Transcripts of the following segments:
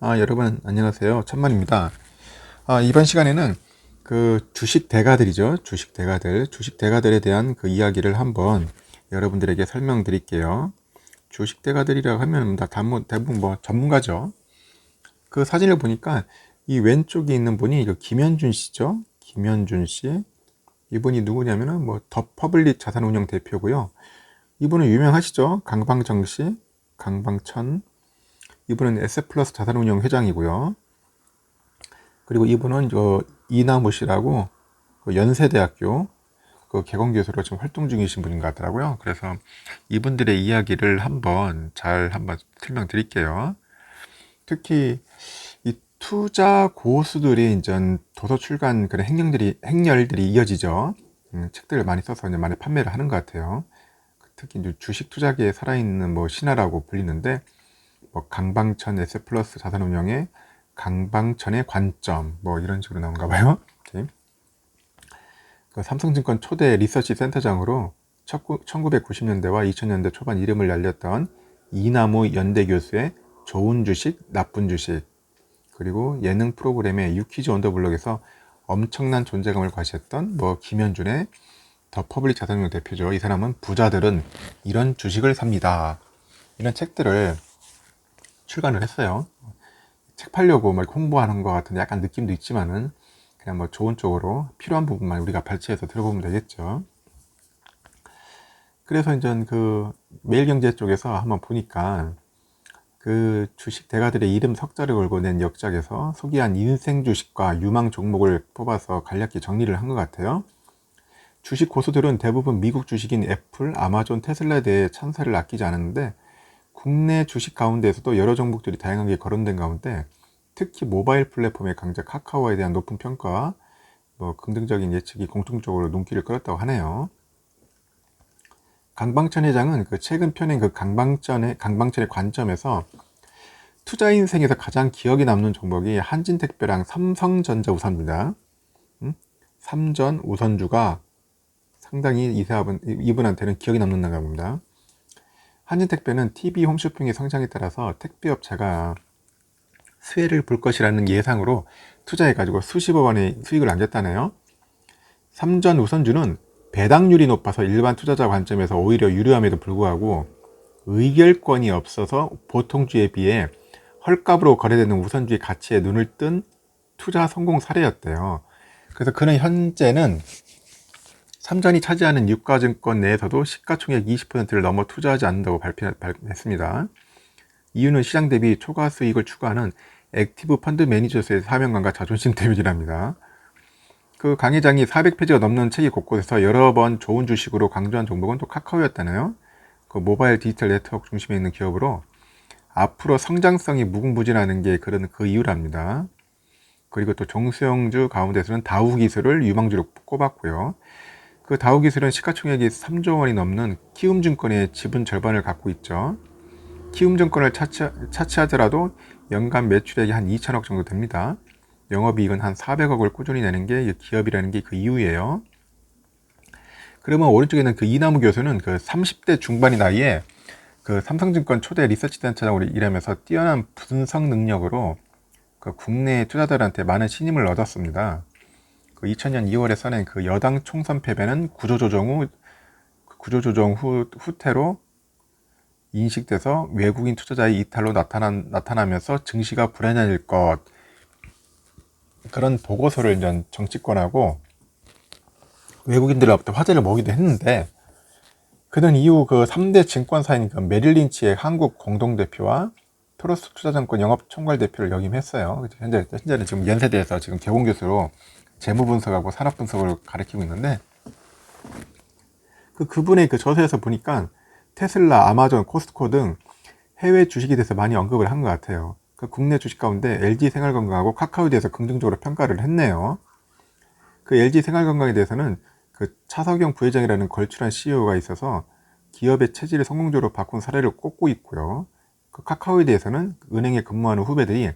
여러분 안녕하세요. 천만입니다. 이번 시간에는 그 주식 대가들이죠. 주식 대가들에 대한 그 이야기를 한번 여러분들에게 설명드릴게요. 주식 대가들이라고 하면 다 대부분 뭐 전문가죠. 그 사진을 보니까 이 왼쪽에 있는 분이 그 김현준 씨죠. 김현준 씨. 이분이 누구냐면은 뭐 더 퍼블릭 자산운용 대표고요. 이분은 유명하시죠. 강방정 씨, 강방천. 이분은 S플러스 자산운용 회장이고요. 그리고 이분은 이나무 씨라고 그 연세대학교 그 개공교수로 지금 활동 중이신 분인 것 같더라고요. 그래서 이분들의 이야기를 한번 설명드릴게요. 특히 이 투자 고수들이 이제 도서 출간 그런 행렬들이 이어지죠. 책들을 많이 써서 이제 많이 판매를 하는 것 같아요. 특히 이제 주식 투자계에 살아있는 뭐 신화라고 불리는데 뭐 강방천 S플러스 자산운용의 강방천의 관점 뭐 이런 식으로 나온가 봐요. 그 삼성증권 초대 리서치 센터장으로 1990년대와 2000년대 초반 이름을 날렸던 이나무 연대 교수의 좋은 주식, 나쁜 주식, 그리고 예능 프로그램의 유퀴즈 언더블럭에서 엄청난 존재감을 과시했던 뭐 김현준의 더 퍼블릭 자산운용 대표죠. 이 사람은 부자들은 이런 주식을 삽니다. 이런 책들을 출간을 했어요. 책 팔려고 막 홍보하는 것 같은 약간 느낌도 있지만은 그냥 뭐 좋은 쪽으로 필요한 부분만 우리가 발췌해서 들어보면 되겠죠. 그래서 이제 그 매일경제 쪽에서 한번 보니까 그 주식 대가들의 이름 석자를 걸고 낸 역작에서 소개한 인생 주식과 유망 종목을 뽑아서 간략히 정리를 한 것 같아요. 주식 고수들은 대부분 미국 주식인 애플, 아마존, 테슬라에 대해 찬사를 아끼지 않았는데 국내 주식 가운데에서도 여러 종목들이 다양하게 거론된 가운데 특히 모바일 플랫폼의 강자 카카오에 대한 높은 평가와 뭐 긍정적인 예측이 공통적으로 눈길을 끌었다고 하네요. 강방천 회장은 그 최근 펴낸 그 강방천의 관점에서 투자 인생에서 가장 기억에 남는 종목이 한진택배랑 삼성전자 우선주입니다. 삼전 우선주가 상당히 이분한테는 기억에 남는가 봅니다. 한진택배는 TV 홈쇼핑의 성장에 따라서 택배업체가 수혜를 볼 것이라는 예상으로 투자해가지고 수십억 원의 수익을 남겼다네요. 삼전 우선주는 배당률이 높아서 일반 투자자 관점에서 오히려 유리함에도 불구하고 의결권이 없어서 보통주에 비해 헐값으로 거래되는 우선주의 가치에 눈을 뜬 투자 성공 사례였대요. 그래서 그는 현재는 삼전이 차지하는 유가증권 내에서도 시가총액 20%를 넘어 투자하지 않는다고 발표했습니다. 이유는 시장 대비 초과 수익을 추구하는 액티브 펀드 매니저스의 사명감과 자존심 때문이랍니다. 그 강 회장이 400페이지가 넘는 책이 곳곳에서 여러 번 좋은 주식으로 강조한 종목은 또 카카오였다네요. 그 모바일 디지털 네트워크 중심에 있는 기업으로 앞으로 성장성이 무궁무진하는 게 그 이유랍니다. 그리고 또 종수형주 가운데서는 다우기술을 유망주로 꼽았고요. 그 다우기술은 시가총액이 3조 원이 넘는 키움증권의 지분 절반을 갖고 있죠. 키움증권을 차치하더라도 연간 매출액이 한 2천억 정도 됩니다. 영업이익은 한 400억을 꾸준히 내는 게 기업이라는 게 그 이유예요. 그러면 오른쪽에는 그 이나무 교수는 그 30대 중반의 나이에 그 삼성증권 초대 리서치 센터장으로 일하면서 뛰어난 분석 능력으로 그 국내 투자자들한테 많은 신임을 얻었습니다. 그 2000년 2월에 써낸 그 여당 총선 패배는 구조조정 후 후퇴로 인식돼서 외국인 투자자의 이탈로 나타나면서 증시가 불안해질 것, 그런 보고서를 이제 정치권하고 외국인들로부터 화제를 모으기도 했는데, 그는 이후 그 3대 증권사인 그 메릴린치의 한국 공동대표와 토로스 투자증권 영업총괄 대표를 역임했어요. 현재는 지금 연세대에서 지금 개공교수로 재무분석하고 산업분석을 가르치고 있는데, 그분의 그 저서에서 보니까 테슬라, 아마존, 코스트코 등 해외 주식에 대해서 많이 언급을 한 것 같아요. 그 국내 주식 가운데 LG생활건강하고 카카오에 대해서 긍정적으로 평가를 했네요. 그 LG생활건강에 대해서는 그 차석영 부회장이라는 걸출한 CEO가 있어서 기업의 체질을 성공적으로 바꾼 사례를 꼽고 있고요. 그 카카오에 대해서는 은행에 근무하는 후배들이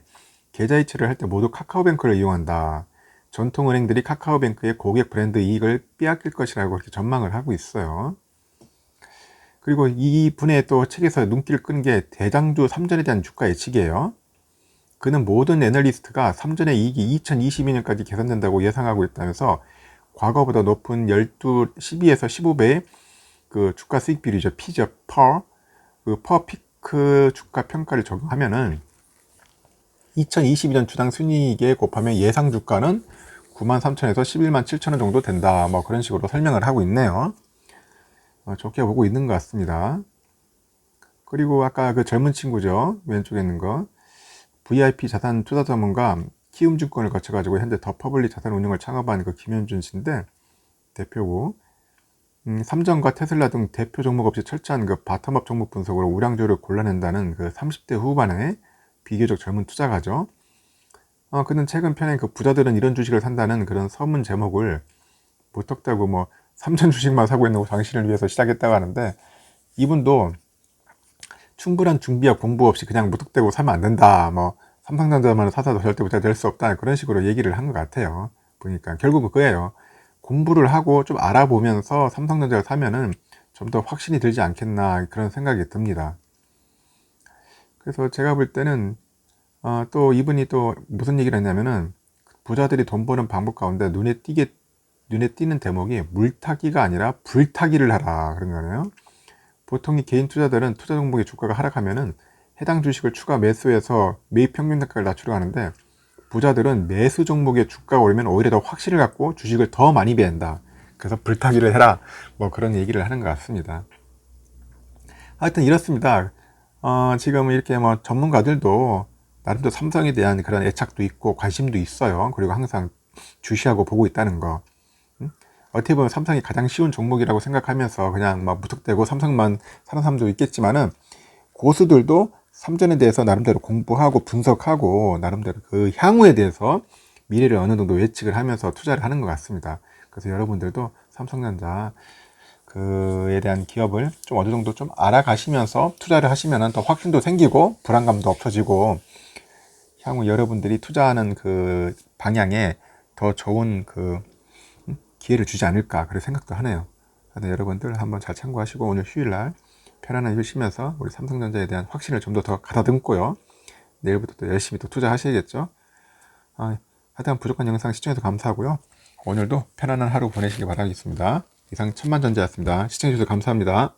계좌이체를 할 때 모두 카카오뱅크를 이용한다. 전통은행들이 카카오뱅크의 고객 브랜드 이익을 빼앗길 것이라고 그렇게 전망을 하고 있어요. 그리고 이 분의 또 책에서 눈길을 끈 게 대장주 3전에 대한 주가 예측이에요. 그는 모든 애널리스트가 삼전의 이익이 2022년까지 개선된다고 예상하고 있다면서 과거보다 높은 12에서 15배의 그 주가 수익 비율이죠. P죠. 퍼 피크 주가 평가를 적용하면은 2022년 주당 순이익에 곱하면 예상 주가는 93,000에서 117,000원 정도 된다. 뭐 그런 식으로 설명을 하고 있네요. 좋게 보고 있는 것 같습니다. 그리고 아까 그 젊은 친구죠. 왼쪽에 있는 거. VIP 자산 투자 전문가 키움증권을 거쳐가지고 현재 더 퍼블릭 자산 운용을 창업한 그 김현준 씨인데 대표고, 삼성과 테슬라 등 대표 종목 없이 철저한 그 바텀업 종목 분석으로 우량주를 골라낸다는 그 30대 후반의 비교적 젊은 투자가죠. 그는 최근 편에 그 부자들은 이런 주식을 산다는 그런 서문 제목을 무턱대고 뭐 삼전 주식만 사고 있는 당신을 위해서 시작했다고 하는데, 이분도 충분한 준비와 공부 없이 그냥 무턱대고 사면 안 된다. 뭐 삼성전자만 사서 절대 부자 될 수 없다. 그런 식으로 얘기를 한 것 같아요. 보니까 결국은 그예요. 공부를 하고 좀 알아보면서 삼성전자를 사면은 좀 더 확신이 들지 않겠나 그런 생각이 듭니다. 그래서 제가 볼 때는 또 이분이 또 무슨 얘기를 했냐면은 부자들이 돈 버는 방법 가운데 눈에 띄는 대목이 물타기가 아니라 불타기를 하라 그런 거네요. 보통 이 개인 투자들은 투자 종목의 주가가 하락하면은 해당 주식을 추가 매수해서 매입 평균 단가를 낮추려 하는데, 부자들은 매수 종목의 주가가 오르면 오히려 더 확신을 갖고 주식을 더 많이 매한다. 그래서 불타기를 해라. 뭐 그런 얘기를 하는 것 같습니다. 하여튼 이렇습니다. 지금 이렇게 뭐 전문가들도 나름대로 삼성에 대한 그런 애착도 있고 관심도 있어요. 그리고 항상 주시하고 보고 있다는 거. 어떻게 보면 삼성이 가장 쉬운 종목이라고 생각하면서 그냥 막 무턱대고 삼성만 사는 사람도 있겠지만은, 고수들도 삼전에 대해서 나름대로 공부하고 분석하고 나름대로 그 향후에 대해서 미래를 어느 정도 예측을 하면서 투자를 하는 것 같습니다. 그래서 여러분들도 삼성전자 그에 대한 기업을 좀 어느 정도 좀 알아가시면서 투자를 하시면 더 확신도 생기고 불안감도 없어지고 향후 여러분들이 투자하는 그 방향에 더 좋은 그 기회를 주지 않을까 그런 생각도 하네요. 하여튼 여러분들 한번 잘 참고하시고 오늘 휴일날 편안하게 쉬시면서 우리 삼성전자에 대한 확신을 좀 더 가다듬고요. 내일부터 또 열심히 또 투자하셔야겠죠. 하여튼 부족한 영상 시청해서 감사하고요. 오늘도 편안한 하루 보내시기 바라겠습니다. 이상 천만전자였습니다. 시청해주셔서 감사합니다.